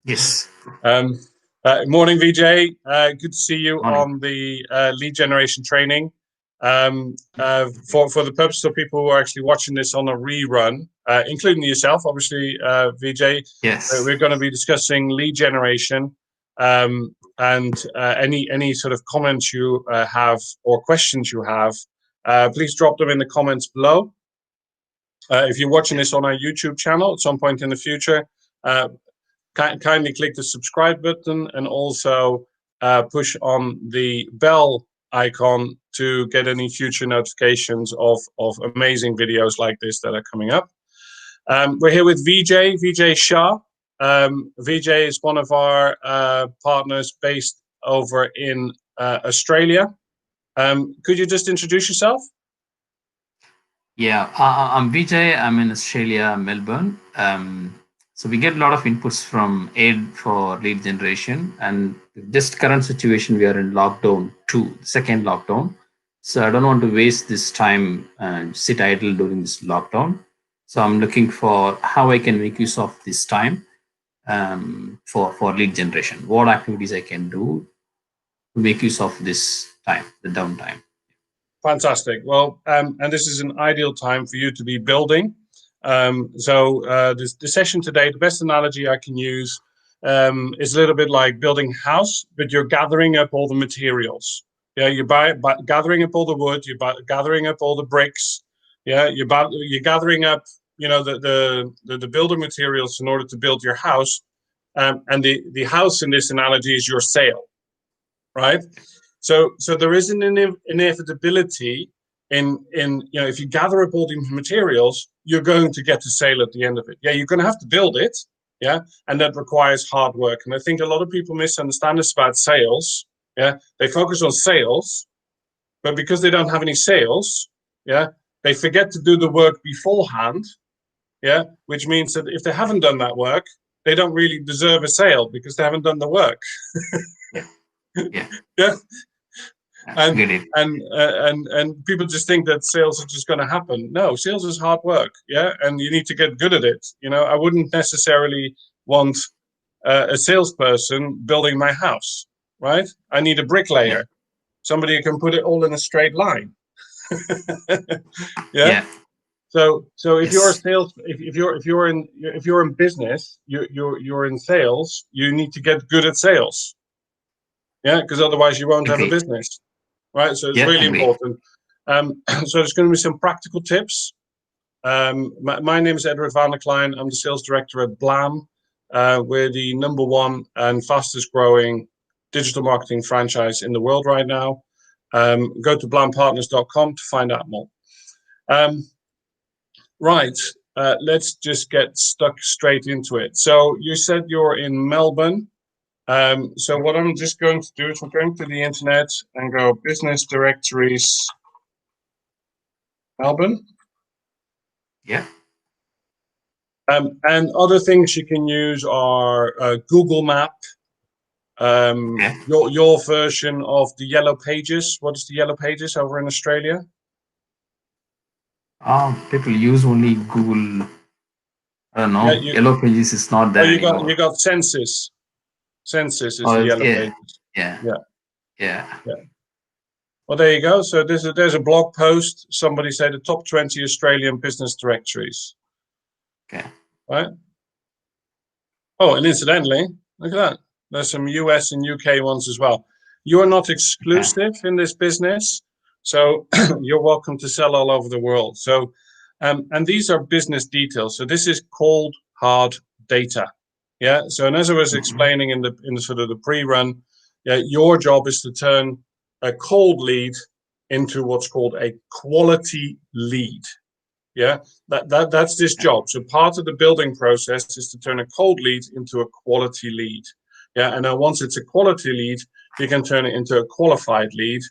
Yes. Um, Morning, Vijay. Good to see you Morning. on the lead generation training. For the purpose of people who are actually watching this on a rerun, including yourself, obviously, Vijay, Yes. we're going to be discussing lead generation, and any sort of comments you have or questions you have, please drop them in the comments below. If you're watching this on our YouTube channel at some point in the future, uh, kindly click the subscribe button and also push on the bell icon to get any future notifications of amazing videos like this that are coming up. We're here with Vijay Shah. Vijay is one of our partners based over in Australia. Could you just introduce yourself? Yeah, I'm Vijay. I'm in Australia, Melbourne. So we get a lot of inputs from aid for lead generation, and just current situation, we are in lockdown two, second lockdown. So I don't want to waste this time and sit idle during this lockdown. So I'm looking for how I can make use of this time for lead generation. What activities I can do to make use of this time, the downtime. Fantastic. Well, and this is an ideal time for you to be building. The session today, the best analogy I can use is a little bit like building a house, but you're gathering up all the materials. Yeah, you're gathering up all the wood, gathering up all the bricks. Yeah, you're gathering up, the building materials in order to build your house. And the house in this analogy is your sale, right? So there is an inevitability in if you gather up all the materials, you're going to get a sale at the end of it. Yeah, you're going to have to build it. Yeah, and that requires hard work. And I think a lot of people misunderstand this about sales. Yeah, they focus on sales, but because they don't have any sales, yeah, they forget to do the work beforehand. Yeah, which means that if they haven't done that work, they don't really deserve a sale because they haven't done the work. Yeah. Yeah. Yeah. and Get it. and people just think that sales are just going to happen. No, sales is hard work. Yeah, and you need to get good at it. I wouldn't necessarily want a salesperson building my house, right? I need a Yeah. bricklayer, somebody who can put it all in a straight line. Yeah. Yeah. So if you're a Yes. sales, if you're in business, you're in sales, you need to get good at sales. Yeah, because otherwise you won't have a Agree. business. Right? So it's Yeah. really Agree. important. So there's going to be some practical tips. My name is Edward van der Klein. I'm the sales director at Blam. We're the #1 and fastest growing digital marketing franchise in the world right now. Go to blampartners.com to find out more. Right. Let's just get stuck straight into it. So you said you're in Melbourne. So what I'm just going to do is we're going to the internet and go business directories Melbourne. Yeah. And other things you can use are Google Map, Okay. your version of the Yellow Pages. What is the Yellow Pages over in Australia? People use only Google. I don't Yeah, know. Yellow Pages is not there you anymore. got Census. Census is the Oh, Yellow yeah. Pages. Yeah. Yeah, Yeah. yeah. Well, there you go. So there's a blog post. Somebody said the top 20 Australian business directories. Okay. Right. Oh, and incidentally, look at that. There's some US and UK ones as well. You're not Okay. exclusive in this business, so you're welcome to sell all over the world. So, and these are business details. So this is cold hard data. Yeah. So, and as I was Mhm. explaining in the sort of the pre-run, yeah, your job is to turn a cold lead into what's called a quality lead. Yeah, that's this job. So part of the building process is to turn a cold lead into a quality lead. Yeah, and then once it's a quality lead, you can turn it into a qualified lead,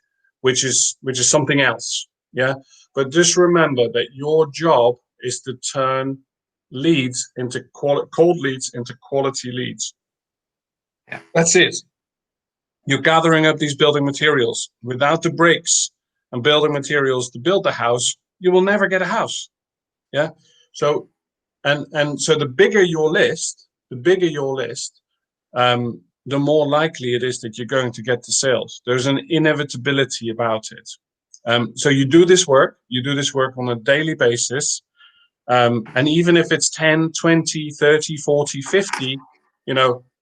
which is something else. Yeah, but just remember that your job is to turn leads into cold leads into quality leads. Yeah. That's it. You're gathering up these building materials. Without the bricks and building materials to build the house, you will never get a house. Yeah. So and so the bigger your list, the more likely it is that you're going to get the sales. There's an inevitability about it. So you do this work on a daily basis. And even if it's 10, 20, 30, 40, 50,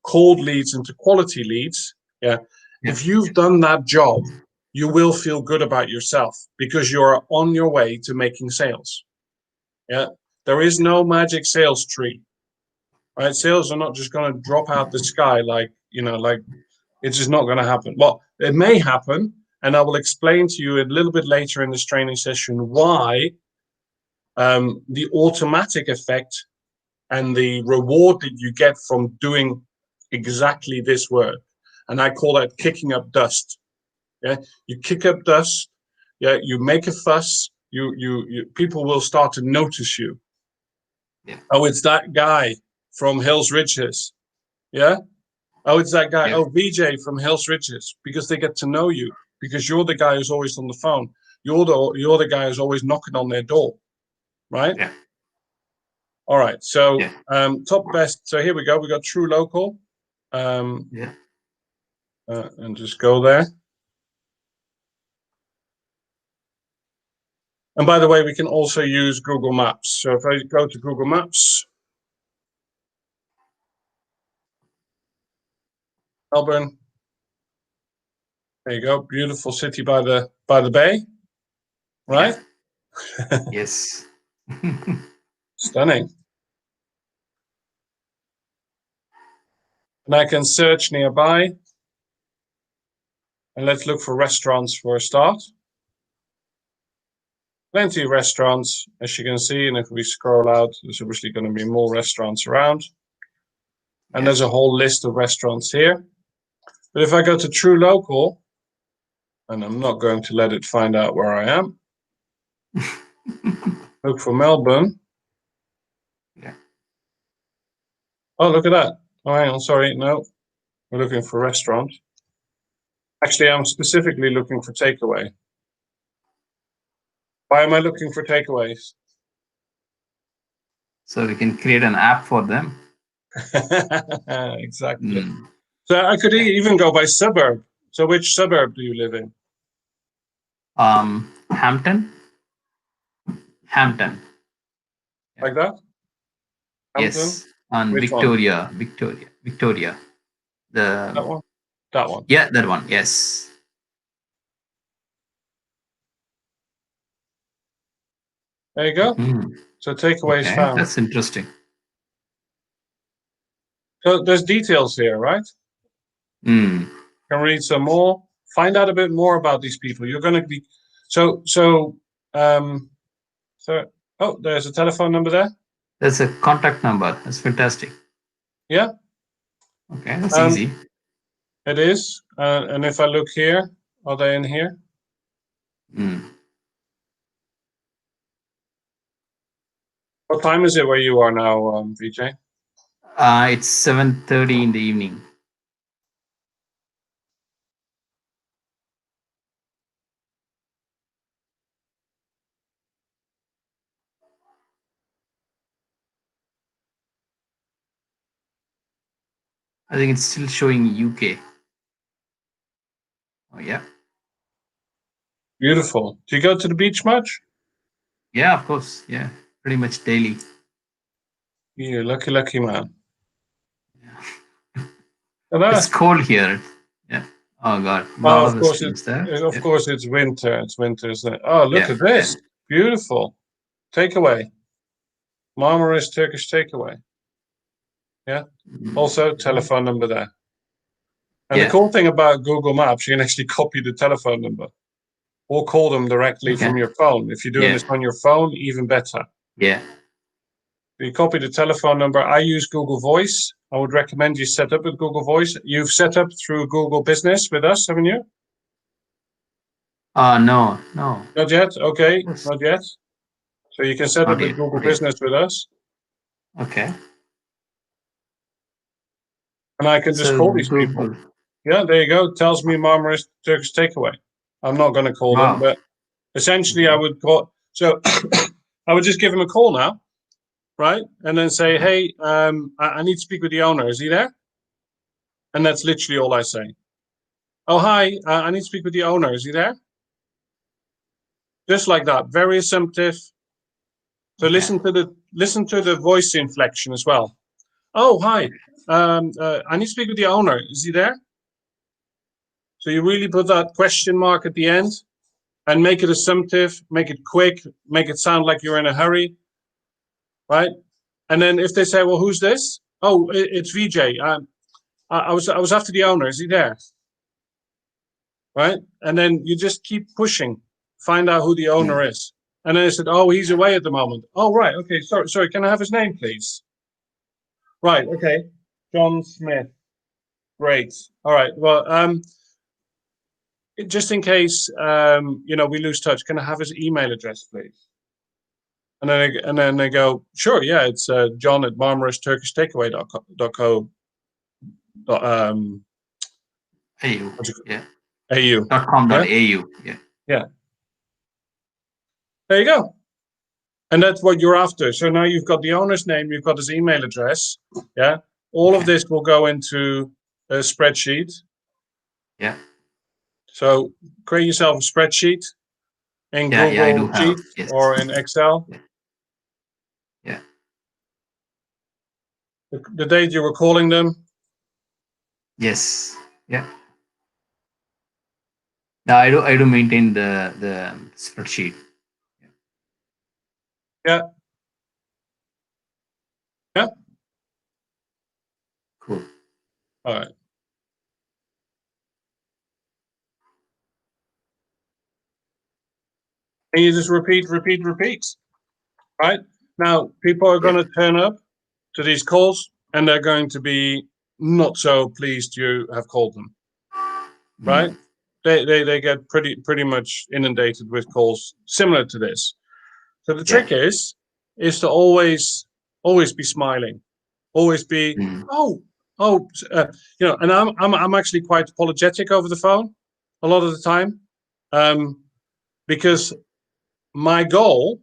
cold leads into quality leads, if you've done that job, you will feel good about yourself because you're on your way to making sales. There is no magic sales tree, right? Sales are not just going to drop out the sky like it's just not going to happen. Well, it may happen, and I will explain to you a little bit later in this training session why the automatic effect and the reward that you get from doing exactly this work. And I call that kicking up dust. You kick up dust, you make a fuss, people will start to notice you. Oh, it's that guy from Hills Ridges. Oh, it's that guy. Oh, Vijay from Hills Ridges, because they get to know you, because you're the guy who's always on the phone. You're the guy who's always knocking on their door, right? All right. So top best. So here we go. We got true local. And just go there. And by the way, we can also use Google Maps. So if I go to Google Maps, Melbourne. There you go. Beautiful city by the bay. Right? Yes. Stunning. And I can search nearby. And let's look for restaurants for a start. Plenty of restaurants, as you can see. And if we scroll out, there's obviously going to be more restaurants around. And there's a whole list of restaurants here. But if I go to True Local, and I'm not going to let it find out where I am. Look for Melbourne. Oh, look at that. Oh, hang on, sorry. No, we're looking for restaurant. Actually, I'm specifically looking for takeaway. Why am I looking for takeaways? So we can create an app for them. Exactly. So I could even go by suburb. So which suburb do you live in? Hampton. Like that? Hampton? Yes. On Victoria. That one? That one. Yeah, that one. Yes. There you go. So takeaways found. That's interesting. So there's details here, right? Can read some more. Find out a bit more about these people. You're going to be so. Oh, there's a telephone number there. There's a contact number. That's fantastic. Yeah. Okay, that's easy. It is. And if I look here, are they in here? What time is it where you are now, Vijay? It's 7:30 in the evening. I think it's still showing UK. Oh, yeah. Beautiful. Do you go to the beach much? Yeah, of course. Yeah, pretty much daily. You're lucky man. It's cold here. Yeah. Oh God. Of course it's winter. It's winter, isn't it? Oh, look at this. Beautiful. Takeaway. Marmaris Turkish takeaway. Yeah. Also, telephone number there. And the cool thing about Google Maps, you can actually copy the telephone number or call them directly from your phone. If you're doing this on your phone, even better. Yeah. You copy the telephone number. I use Google Voice. I would recommend you set up with Google Voice. You've set up through Google Business with us, haven't you? No. Not yet? Okay, not yet. So you can set up with Google Business with us. Okay. And I can just call these people. Yeah, there you go. Tells me Marmaris Turkish takeaway. I'm not going to call them, but essentially I would call. So I would just give him a call now, right? And then say, hey, I need to speak with the owner. Is he there? And that's literally all I say. Oh, hi, I need to speak with the owner. Is he there? Just like that, very assumptive. So listen to the voice inflection as well. Oh, hi, I need to speak with the owner. Is he there? So you really put that question mark at the end and make it assumptive, make it quick, make it sound like you're in a hurry, right? And then if they say, well, who's this? Oh, it's Vijay. I was after the owner. Is he there? Right? And then you just keep pushing, find out who the owner is. And then I said, oh, he's away at the moment. Oh, right. Okay. Sorry. Can I have his name, please? Right. Okay. John Smith. Great. All right. Well, just in case, we lose touch, can I have his email address, please? And then they go, sure. Yeah. It's John at marmaroustaturkishtakeaway.co. AU. Yeah. AU. .com.au. Yeah. Yeah. There you go. And that's what you're after. So now you've got the owner's name, you've got his email address. Yeah. All of this will go into a spreadsheet. Yeah. So create yourself a spreadsheet in Google Sheets or in Excel. Yeah. The date you were calling them. Yes. Yeah. Now I do maintain the spreadsheet. Yeah. Yeah. Cool. All right. And you just repeat. Right? Now people are going to turn up to these calls and they're going to be not so pleased you have called them. Right? They get pretty much inundated with calls similar to this. So the trick is to always be smiling, always be and I'm actually quite apologetic over the phone a lot of the time, because my goal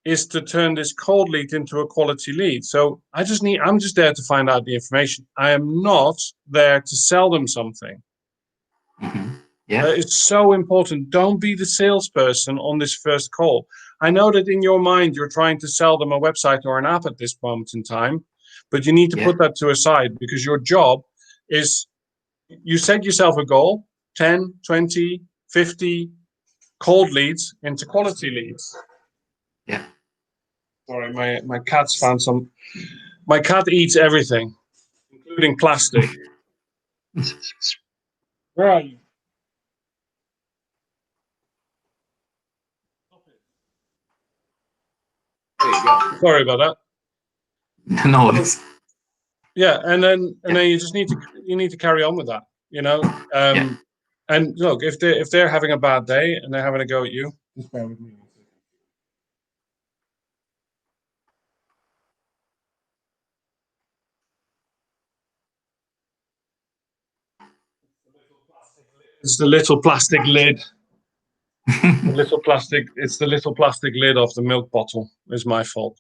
is to turn this cold lead into a quality lead. So I'm just there to find out the information. I am not there to sell them something. Yeah. It's so important. Don't be the salesperson on this first call. I know that in your mind, you're trying to sell them a website or an app at this moment in time, but you need to put that to a side because your job is, you set yourself a goal, 10, 20, 50 cold leads into quality leads. Yeah. Sorry, my cat's found some, my cat eats everything, including plastic. Where are you? Sorry about that. No worries. Yeah, and then you just need to carry on with that, And look, if they're having a bad day and they're having a go at you, just bear with me. It's the little plastic lid. It's the little plastic lid off the milk bottle. It's my fault.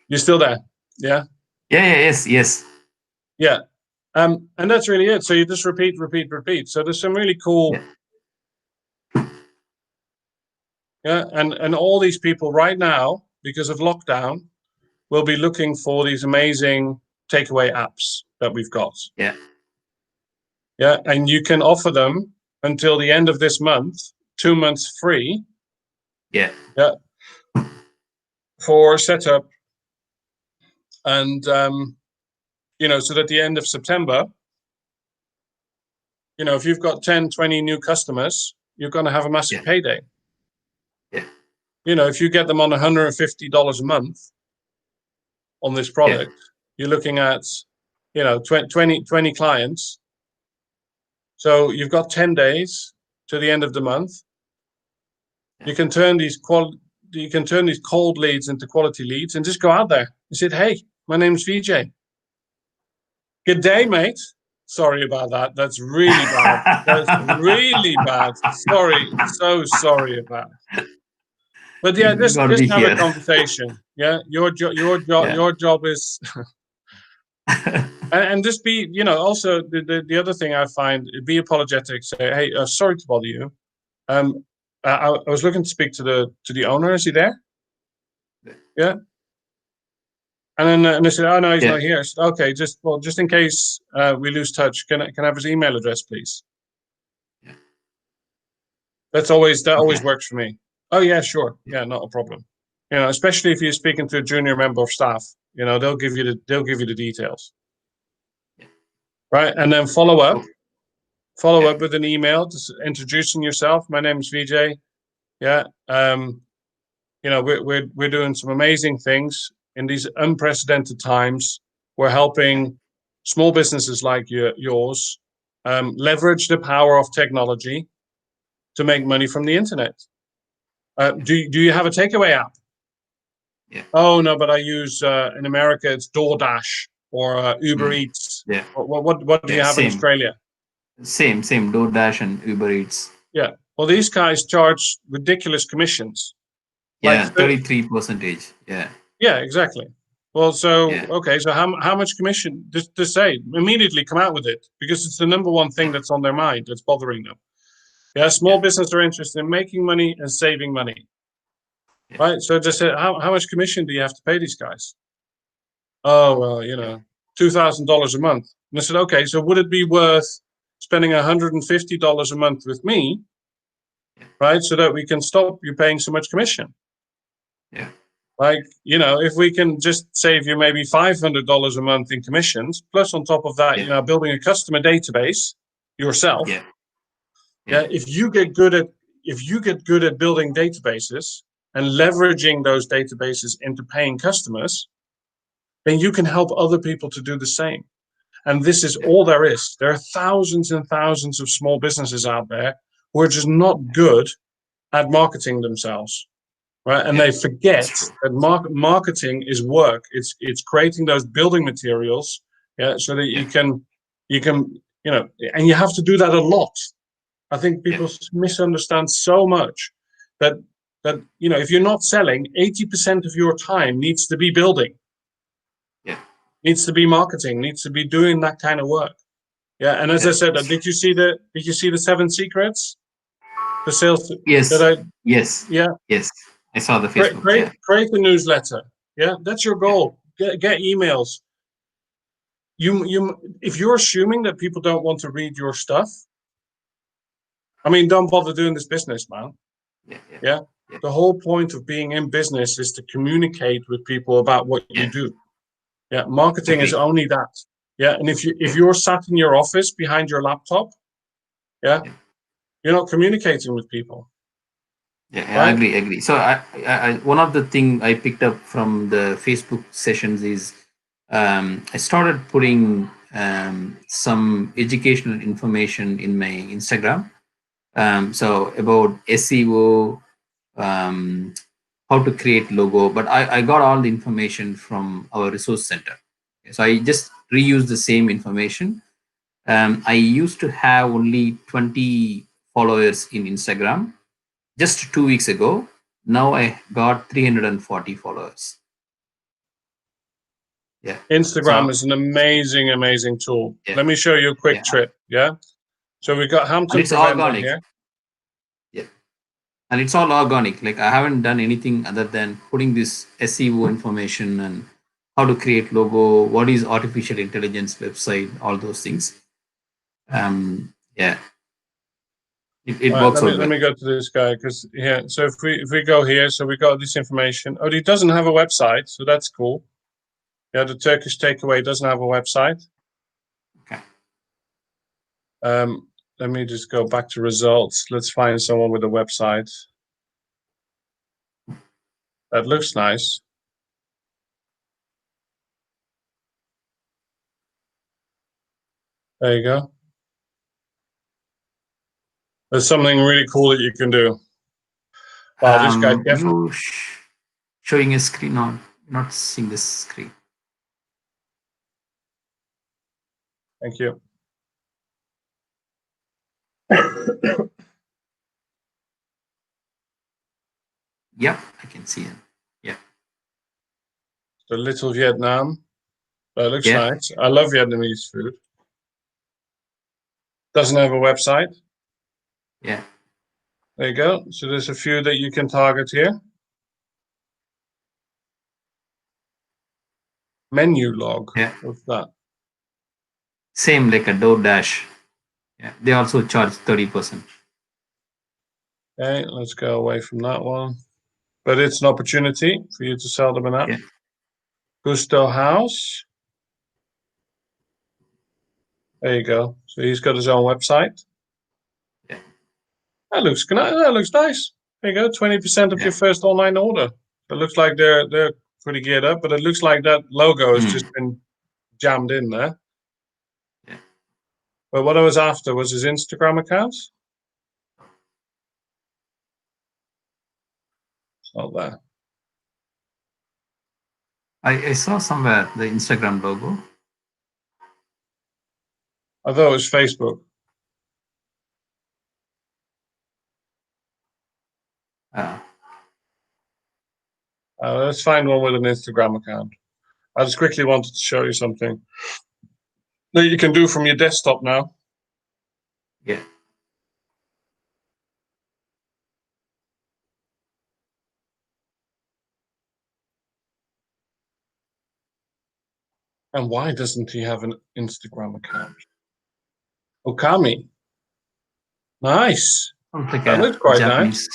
You're still there? Yeah? Yes. Yeah. And that's really it. So you just repeat. So there's some really cool. Yeah. And all these people right now, because of lockdown, will be looking for these amazing takeaway apps that we've got. Yeah. Yeah. And you can offer them until the end of this month, 2 months free. Yeah. Yeah. For setup. And, so that at the end of September, if you've got 10, 20 new customers, you're going to have a massive payday. Yeah. If you get them on $150 a month on this product, you're looking at, 20 clients. So you've got 10 days to the end of the month. You can turn these cold leads into quality leads and just go out there and say, hey, my name's Vijay. Good day, mate. Sorry about that. That's really bad. That's really bad. Sorry. So sorry about it. But yeah, just have a conversation. Yeah. Your job is And just be, also the other thing I find, be apologetic. Say, hey, sorry to bother you. I was looking to speak to the owner. Is he there? Yeah. And they said, oh no, he's Yeah. not here. I said, okay, just in case we lose touch, can I have his email address, please? Yeah. That always Okay. works for me. Oh yeah, sure. Yeah, not a problem. Especially if you're speaking to a junior member of staff, they'll give you the details. Yeah. Right. And then follow up Yeah. with an email, just introducing yourself. My name is Vijay. Yeah. We're doing some amazing things in these unprecedented times. We're Yeah. helping small businesses like yours leverage the power of technology to make money from the internet. Do you have a takeaway app? Yeah. Oh no, but I use in America it's DoorDash or Uber Eats. Yeah. What do you Yeah. have in Same. Australia? Same. DoorDash and Uber Eats. Yeah. Well, these guys charge ridiculous commissions. Like, Yeah. 33%. Yeah. yeah, exactly. Well, so Yeah. okay, so how much commission? Just say immediately come out with it because it's the number one thing Yeah. that's on their mind that's bothering them. Yeah, Yeah. small business are interested in making money and saving money, Yeah. right? So just say how much commission do you have to pay these guys? Oh well, Yeah. $2,000 a month. And I said, okay, so would it be worth spending $150 a month with me, right? So that we can stop you paying so much commission. Yeah. Like, if we can just save you maybe $500 a month in commissions, plus on top of that, Yeah. building a customer database yourself. Yeah. Yeah. Yeah. If you get good at building databases and leveraging those databases into paying customers, then you can help other people to do the same. And this is Yeah. all there is. There are thousands and thousands of small businesses out there who are just not good at marketing themselves. Right, and Yeah. they forget That's true. that marketing is work. It's creating those building materials, yeah, so that Yeah. you can and you have to do that a lot. I think Yeah. people misunderstand so much that if you're not selling, 80% of your time needs to be building, Yeah. needs to be marketing, needs to be doing that kind of work. Yeah, and as I Yeah. said, That's true. did you see the 7 secrets? The sales that Yes. I Yes. yeah. Yes. I saw the Facebook. Yeah. Create a newsletter. Yeah, that's your Yeah. goal. Get emails. If you're assuming that people don't want to read your stuff, I mean, don't bother doing this business, man. Yeah. Yeah. Yeah. Yeah. The whole point of being in business is to communicate with people about what you Yeah. do. Yeah. Marketing is Agree. only that. Yeah. And if Yeah. you're sat in your office behind your laptop, yeah, Yeah. you're not communicating with people, Yeah, I right? agree. So one of the thing I picked up from the Facebook sessions is I started putting some educational information in my Instagram. So about SEO, um, how to create logo, but I got all the information from our resource center. So I just reuse the same information. I used to have only 20 followers in Instagram just 2 weeks ago. Now I got 340 followers. Yeah. Instagram So is an amazing, amazing tool. yeah, Let me show you a quick yeah, trip. Yeah. So we've got and Hampton it's Preventer organic. here. Yeah, and it's all organic. Like I haven't done anything other than putting this SEO information and how to create logo, what is artificial intelligence website, all those things. Yeah, it All right, works let me out let well. me go to this guy because here. So if we go here, so we got this information. Oh, he doesn't have a website, so that's cool. Yeah, the Turkish takeaway doesn't have a website. Okay. Let me just go back to results. Let's find someone with a website. That looks nice. There you go. There's something really cool that you can do. Wow, this guy definitely. You showing a screen on, not seeing this screen. Thank you. Yep, I can see it. Yeah. The Little Vietnam. That looks Yeah. nice. I love Vietnamese food. Doesn't have a website. Yeah. There you go. So there's a few that you can target here. Menu log. Yeah. What's that? Same like a DoorDash. Yeah. They also charge 30%. Okay, let's go away from that one. But it's an opportunity for you to sell them an app. Yeah. Gusto House. There you go. So he's got his own website. Yeah. That looks nice. There you go. 20% of Yeah. your first online order. It looks like they're pretty geared up, but it looks like that logo has just been jammed in there. Yeah. But what I was after was his Instagram account. It's not there. I saw somewhere the Instagram logo. I thought it was Facebook. Let's find one with an Instagram account. I just quickly wanted to show you something that you can do from your desktop now. Yeah. And why doesn't he have an Instagram account? Okami. Nice. Sounds like That a looks quite nice. Japanese.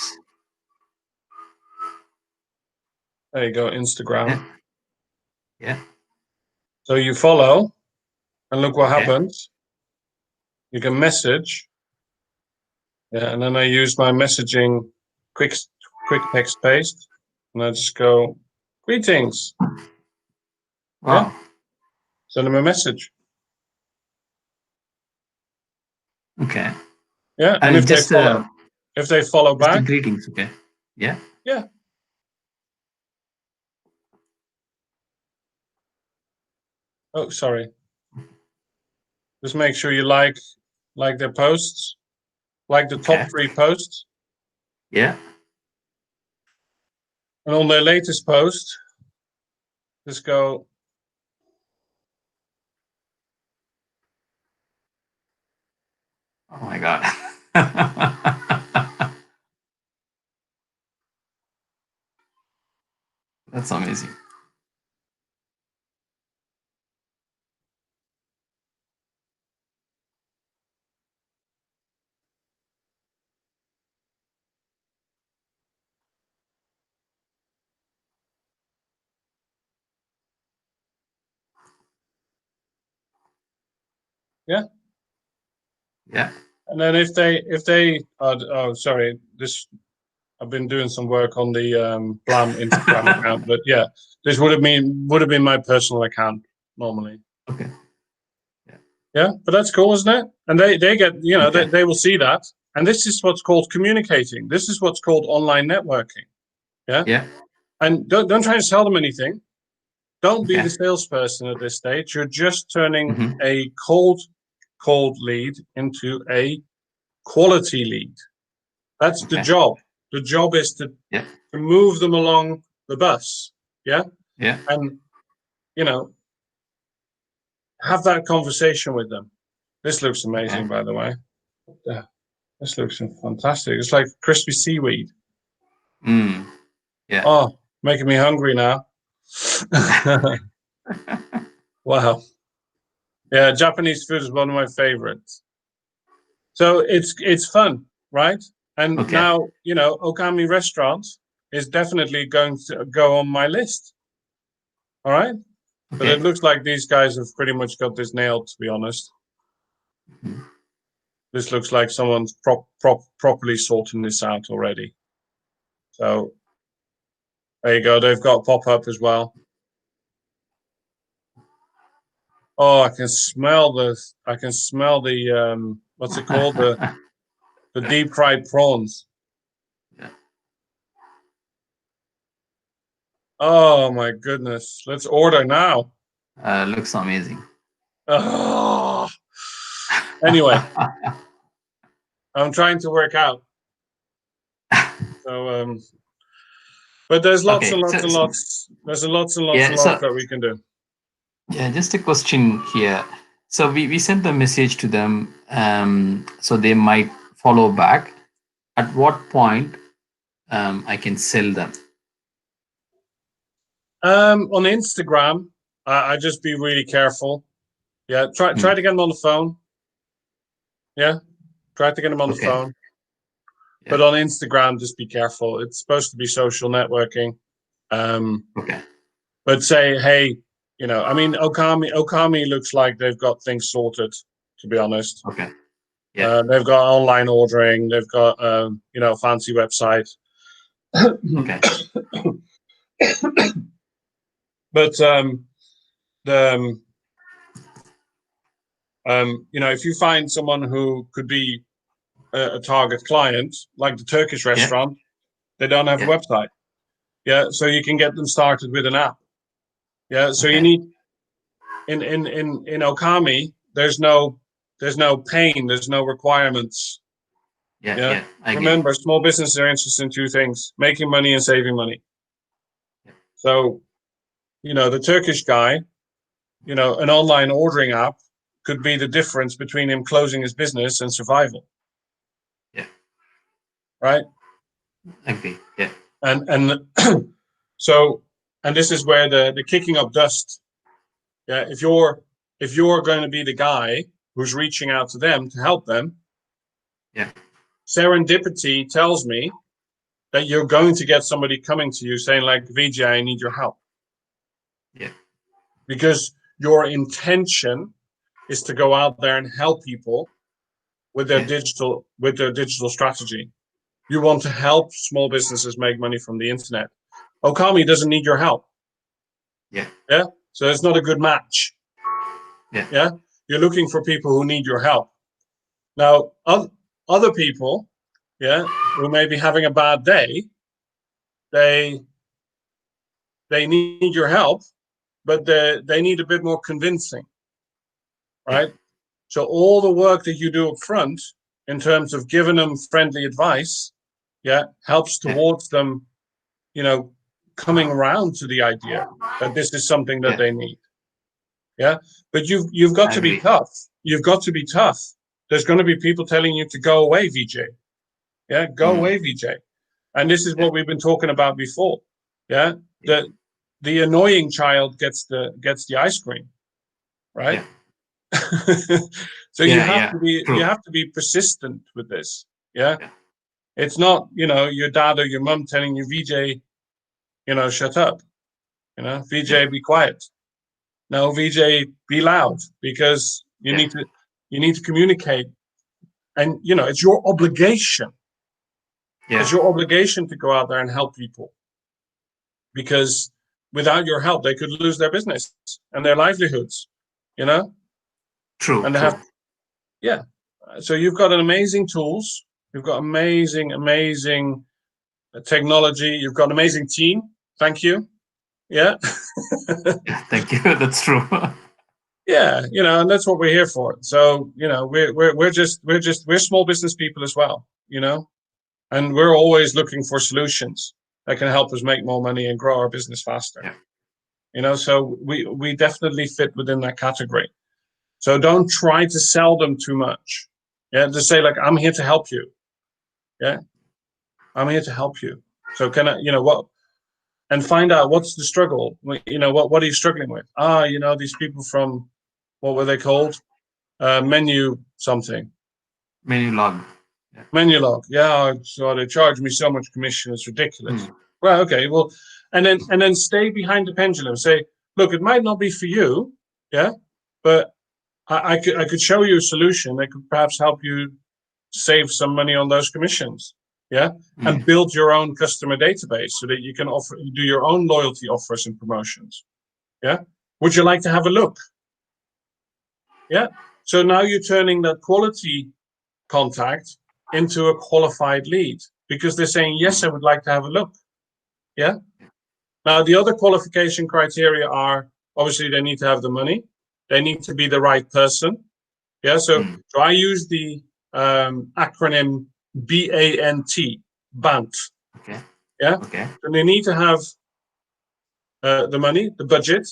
There you go, Instagram. Yeah. Yeah. So you follow, and look what Okay. happens. You can message. Yeah, and then I use my messaging quick text paste, and I just go, greetings. Wow. Yeah. Send them a message. Okay. Yeah, and if just they follow just the back, greetings. Okay. Yeah. yeah. Oh, sorry. Just make sure you like their posts, like the top Okay. 3 posts, Yeah. and on their latest post, just go. Oh my God. That's amazing. Yeah. Yeah. And then if they oh sorry, this I've been doing some work on the Blam Instagram account, but yeah, this would have been my personal account normally. Okay. Yeah, but that's cool, isn't it? And they get, Okay. they will see that. And this is what's called communicating. This is what's called online networking. Yeah. Yeah. And don't try to sell them anything. Don't be Okay. the salesperson at this stage. You're just turning Mhm. a cold lead into a quality lead. That's the Okay. job. The job is to Yeah. move them along the bus. Yeah. Yeah. And, have that conversation with them. This looks amazing, Okay. by the way. Yeah, this looks fantastic. It's like crispy seaweed. Mm. Yeah. Oh, making me hungry now. Wow. Yeah, Japanese food is one of my favorites. So it's fun, right? And Okay. now, Okami restaurant is definitely going to go on my list. All right? But Okay. it looks like these guys have pretty much got this nailed, to be honest. Mhm. This looks like someone's properly sorting this out already. So there you go. They've got pop-up as well. Oh, I can smell the what's it called? The deep fried prawns. Yeah. Oh my goodness. Let's order now. Looks amazing. Oh. Anyway, I'm trying to work out. So but there's lots Okay. and lots So, and lots. There's lots and lots yeah. and lots So that we can do. Yeah, just a question here. So we sent the message to them, so they might follow back. At what point I can sell them? On Instagram, I just be really careful. Yeah, try Hmm. to get them on the phone. Yeah, try to get them on the Okay. phone. Yeah. But on Instagram, just be careful. It's supposed to be social networking. Um, Okay. but say, hey, I mean, Okami looks like they've got things sorted. To be honest, Okay. Yeah. they've got online ordering. They've got fancy website. Okay. But the if you find someone who could be a target client, like the Turkish Yeah. restaurant, they don't have a Yeah. website. Yeah, so you can get them started with an app. Yeah, so you Okay. need in Okami, there's no pain, there's no requirements. Yeah. Yeah, Yeah. I get it. remember, small businesses are interested in two things: making money and saving money. Yeah. So the Turkish guy, an online ordering app could be the difference between him closing his business and survival, Yeah. right? Agree. Yeah. And so, and this is where the kicking up dust. Yeah, if you're going to be the guy who's reaching out to them to help them, Yeah. serendipity tells me that you're going to get somebody coming to you saying like, Vijay, I need your help, Yeah. because your intention is to go out there and help people with their Yeah. digital strategy. You want to help small businesses make money from the internet. Okami doesn't need your help. Yeah. Yeah, so it's not a good match. Yeah. Yeah, you're looking for people who need your help. Now, other people, yeah, who may be having a bad day, they they need your help, but they need a bit more convincing, Yeah. right? So all the work that you do up front in terms of giving them friendly advice, yeah, helps Yeah. towards them, you know, coming around to the idea that this is something that Yeah. they need. Yeah, but you've got I to be agree. tough. You've got to be tough. There's going to be people telling you to go away, Vijay. Yeah, go Mm. away, Vijay. And this is Yeah. what we've been talking about before. Yeah, Yeah. the annoying child gets the ice cream, right? Yeah. So you Yeah. have Yeah. to be you True. have to be persistent with this. Yeah, Yeah. it's not your dad or your mum telling you, Vijay, shut up. Yeah. Vijay, be quiet. No, Vijay, be loud, because you Yeah. need to communicate, and it's your obligation. Yeah. It's your obligation to go out there and help people, because without your help, they could lose their business and their livelihoods. You know, True. and they have True. yeah. So you've got an amazing tools. You've got amazing technology. You've got an amazing team. Thank you. Yeah. Yeah. Thank you. That's true. Yeah, and that's what we're here for. So, we're small business people as well, and we're always looking for solutions that can help us make more money and grow our business faster. Yeah. So we definitely fit within that category. So don't try to sell them too much. Yeah, just say like, I'm here to help you. Yeah, I'm here to help you. So can I, what, and find out what's the struggle. What are you struggling with? These people from, what were they called? Menu something. Menu log. Yeah. Menulog. Yeah, so they charge me so much commission. It's ridiculous. Mm. Well, okay, well, and then stay behind the pendulum. Say, look, it might not be for you, yeah, but I could show you a solution that could perhaps help you save some money on those commissions, yeah, and Mm. build your own customer database so that you can do your own loyalty offers and promotions. Yeah, would you like to have a look? Yeah. So now you're turning that quality contact into a qualified lead, because they're saying, yes, I Mm. would like to have a look. Yeah. Now, the other qualification criteria are, obviously they need to have the money. They need to be the right person. Yeah. So, Mm. so I use the acronym BANT, BANT. Okay. Yeah. Okay. And they need to have the money, the budget.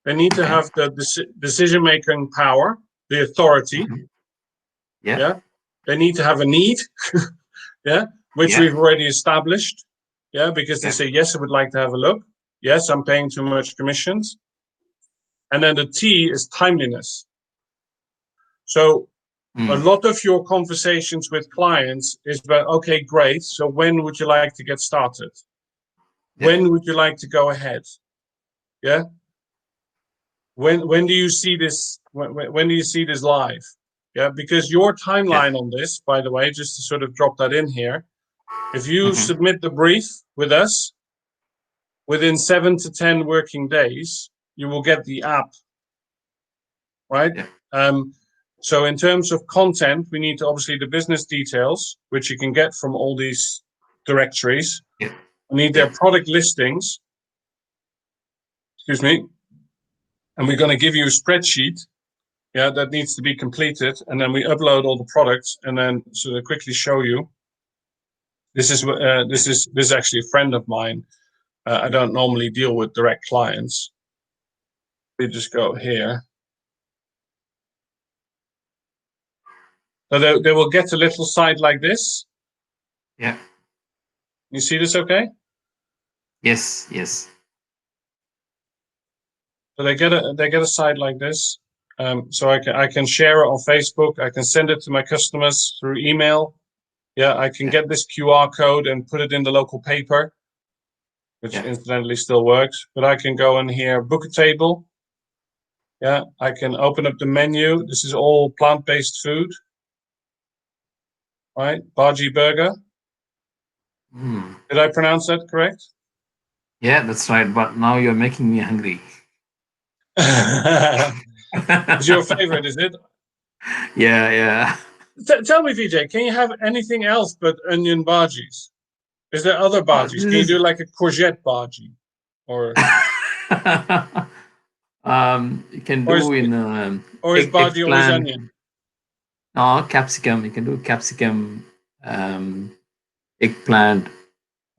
They need to have the decision-making power, the authority. Yeah. They need to have a need, which Yeah. we've already established. Because they Yeah. say, yes, I would like to have a look. Yes, I'm paying too much commissions. And then the T is timeliness. So a lot of your conversations with clients is about, okay, great. So when would you like to get started? When would you like to go ahead? Yeah. When do you see this? When do you see this live? Yeah, because your timeline on this, by the way, just to sort of drop that in here, if you submit the brief with us within 7 to 10 working days, you will get the app, right? So in terms of content, we need to obviously the business details, which you can get from all these directories. We need their product listings. Excuse me. And we're going to give you a spreadsheet, that needs to be completed, and then we upload all the products, and then sort of quickly show you. This is actually a friend of mine. I don't normally deal with direct clients. We just go here. So they will get a little site like this. Yeah. You see this okay? Yes. Yes. So they get a site like this. So I can share it on Facebook. I can send it to my customers through email. Yeah, I can get this QR code and put it in the local paper, which incidentally still works. But I can go in here, book a table. Yeah, I can open up the menu. This is all plant-based food. Right, Bhaji Burger. Did I pronounce that correct? Yeah, that's right. But now you're making me hungry. It's your favorite, is it? Yeah. Tell me, Vijay, can you have anything else but onion bhajis? Is there other bhajis? Can you do like a courgette bhaji? Or you can do or is bhaji always eggplant. onion? No, capsicum. You can do capsicum, eggplant,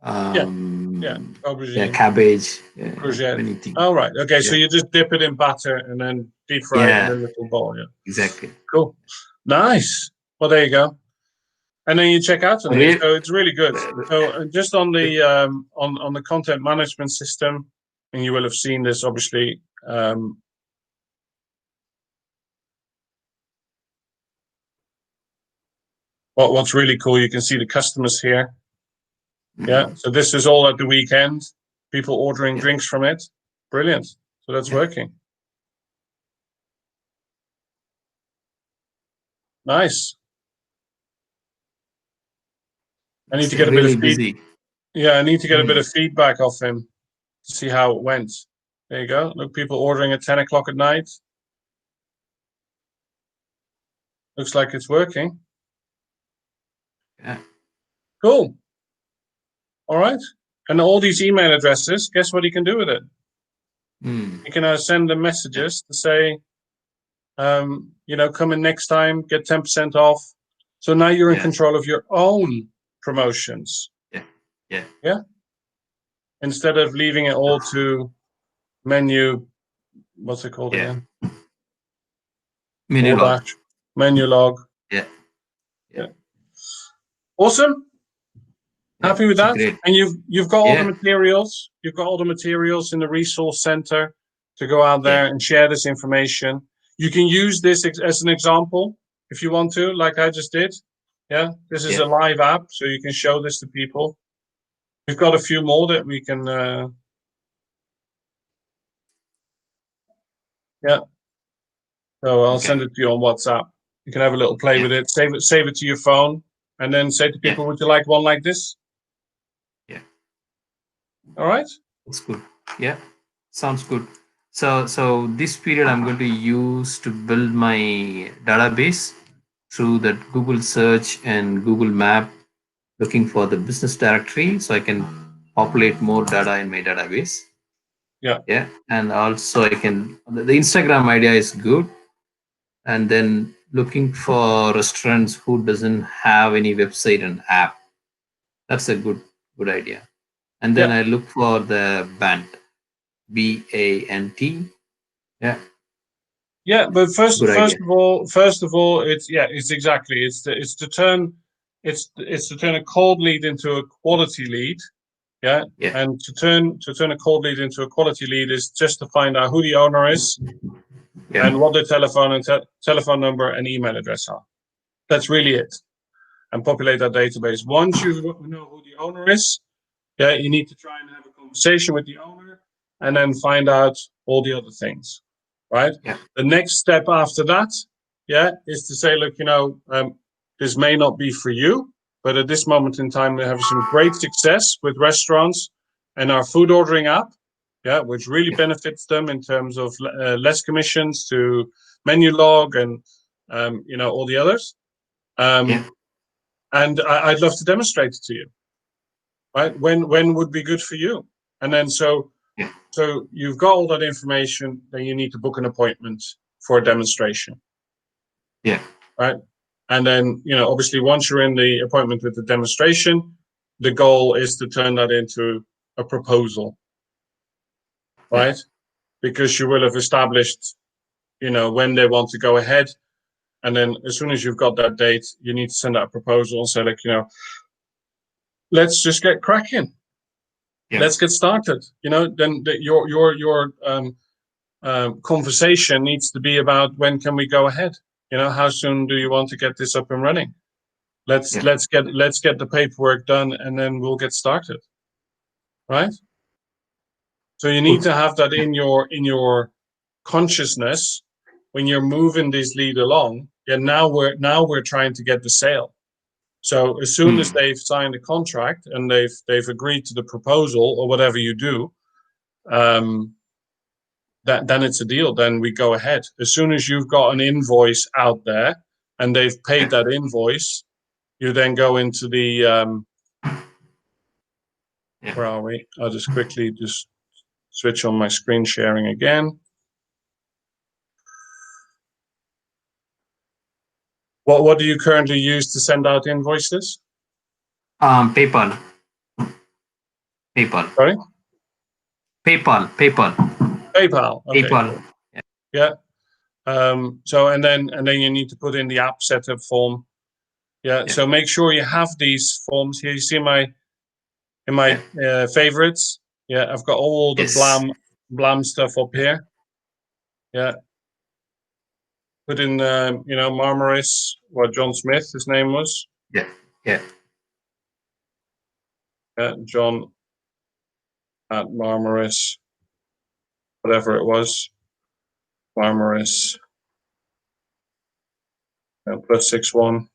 aubergine, cabbage, courgette. anything. Oh, right. Okay, so you just dip it in batter and then deep fry it in a little bowl. Yeah, exactly. Cool. Nice. Well, there you go. And then you check out on it. So it's really good. So just on the on the content management system, and you will have seen this obviously. What's really cool, you can see the customers here. Yeah. So this is all at the weekend. People ordering drinks from it. Brilliant. So that's working. Nice. I need to get a bit of busy. Yeah, I need to get a bit of feedback off him to see how it went. There you go. Look, people ordering at 10 o'clock at night. Looks like it's working. Yeah. Cool. All right. And all these email addresses, guess what he can do with it? You can send them messages to say, come in next time, get 10% off. So now you're in control of your own promotions. Yeah. Instead of leaving it all to menu, what's it called again? Menu log. Menu log. Yeah. Awesome. Happy with that? Great. And you've got all the materials. You've got all the materials in the resource center to go out there and share this information. You can use this as an example if you want to, like I just did. Yeah, this is a live app, so you can show this to people. We've got a few more that we can. So I'll send it to you on WhatsApp. You can have a little play with it. Save it to your phone, and then say to people, "Would you like one like this?" Yeah. All right. That's good. Yeah, sounds good. So this period I'm going to use to build my database through that Google search and Google Map, looking for the business directory so I can populate more data in my database. Yeah. And also I can, the Instagram idea is good. And then looking for restaurants who doesn't have any website and app. That's a good idea. And then I look for the BANT, BANT, Yeah. Yeah, but first Good idea. first of all, it's exactly it's to turn a cold lead into a quality lead. Yeah, Yeah. and to turn a cold lead into a quality lead is just to find out who the owner is Yeah. and what their telephone number and email address are. That's really it. And populate that database. Once you know who the owner is, yeah, you need to try and have a conversation with the owner and then find out all the other things, right? Yeah. The next step after that, yeah, is to say, look, this may not be for you, but at this moment in time, we have some great success with restaurants and our food ordering app, yeah, which really Yeah. benefits them in terms of less commissions to menu log and all the others. Yeah. And I'd love to demonstrate it to you, right? When would be good for you? And then so Yeah. you've got all that information, then you need to book an appointment for a demonstration, Yeah. right? And then, obviously once you're in the appointment with the demonstration, the goal is to turn that into a proposal, Yeah. right? Because you will have established, when they want to go ahead. And then as soon as you've got that date, you need to send out a proposal and say, like, let's just get cracking. Yeah. Let's get started. Then your conversation needs to be about when can we go ahead. How soon do you want to get this up and running? Let's Yeah. let's get the paperwork done, and then we'll get started. Right. So you need Good. to have that in your consciousness when you're moving this lead along. Yeah. Now we're trying to get the sale. So as soon as they've signed a contract and they've agreed to the proposal or whatever you do, then it's a deal. Then we go ahead. As soon as you've got an invoice out there and they've paid that invoice, you then go into the Yeah. where are we? I'll just quickly switch on my screen sharing again. What do you currently use to send out invoices? PayPal. PayPal. Sorry? PayPal. PayPal. PayPal. Okay, PayPal. cool. Yeah. So and then you need to put in the app setup form. Yeah. Yeah. So make sure you have these forms here. You see in my favorites. Yeah, I've got all the Yes. Blam stuff up here. Yeah. Put in Marmaris, what John Smith, his name was. Yeah. Yeah. Yeah, John at Marmaris, whatever it was. Marmaris +61,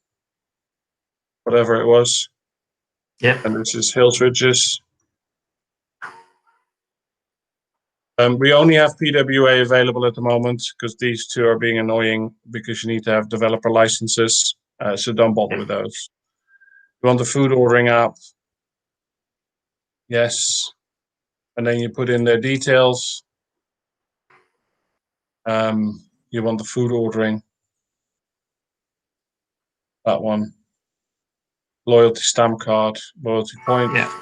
whatever it was. Yeah. And this is Hills Ridges. We only have PWA available at the moment because these two are being annoying because you need to have developer licenses. So don't bother with those. You want the food ordering app? Yes. And then you put in their details. You want the food ordering? That one. Loyalty stamp card, loyalty point. Yeah.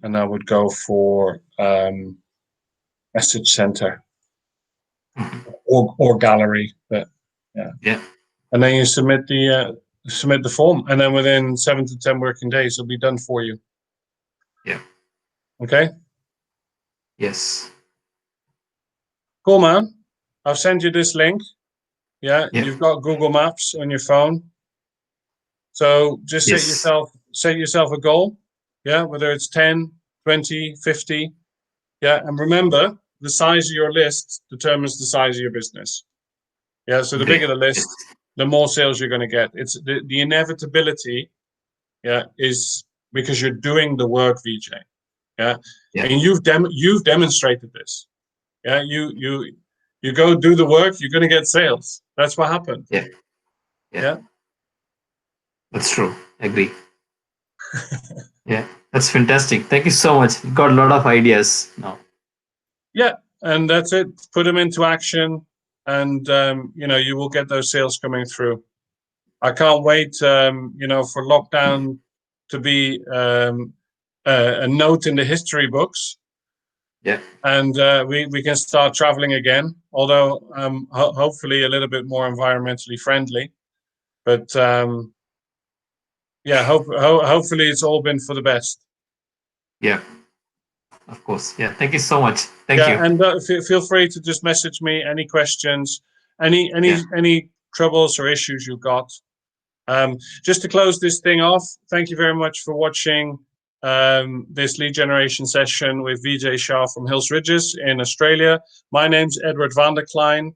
And I would go for message center or gallery. But yeah. Yeah. And then you submit the form, and then within 7 to 10 working days, it'll be done for you. Yeah. Okay. Yes. Cool, man. I'll send you this link. Yeah. Yeah. You've got Google Maps on your phone. So just set Yes. yourself a goal. Yeah. Whether it's 10, 20, 50. Yeah. And remember, the size of your list determines the size of your business. Yeah. So the Great. bigger the Yes. list, the more sales you're going to get. It's the inevitability. Yeah. Is because you're doing the work, Vijay. Yeah. Yeah. And you've demonstrated this. Yeah. You go do the work, you're going to get sales. That's what happened. Yeah. Yeah. Yeah. That's true. Agree. Yeah. That's fantastic. Thank you so much. You got a lot of ideas now. Yeah. And that's it. Put them into action, and you will get those sales coming through. I can't wait, for lockdown to be a note in the history books. Yeah. and we can start traveling again. Although hopefully a little bit more environmentally friendly. But yeah, hopefully it's all been for the best. Yeah. Of course. Yeah. Thank you so much. Thank Yeah, you. and feel free to just message me any questions, Yeah. any troubles or issues you've got. Just to close this thing off, thank you very much for watching this lead generation session with Vijay Shah from Hills Ridges in Australia. My name's Edward van der Klein.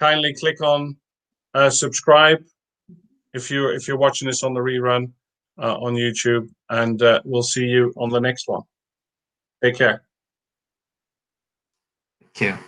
Kindly click on subscribe if you're watching this on the rerun on YouTube, and we'll see you on the next one. Take care. Thank you.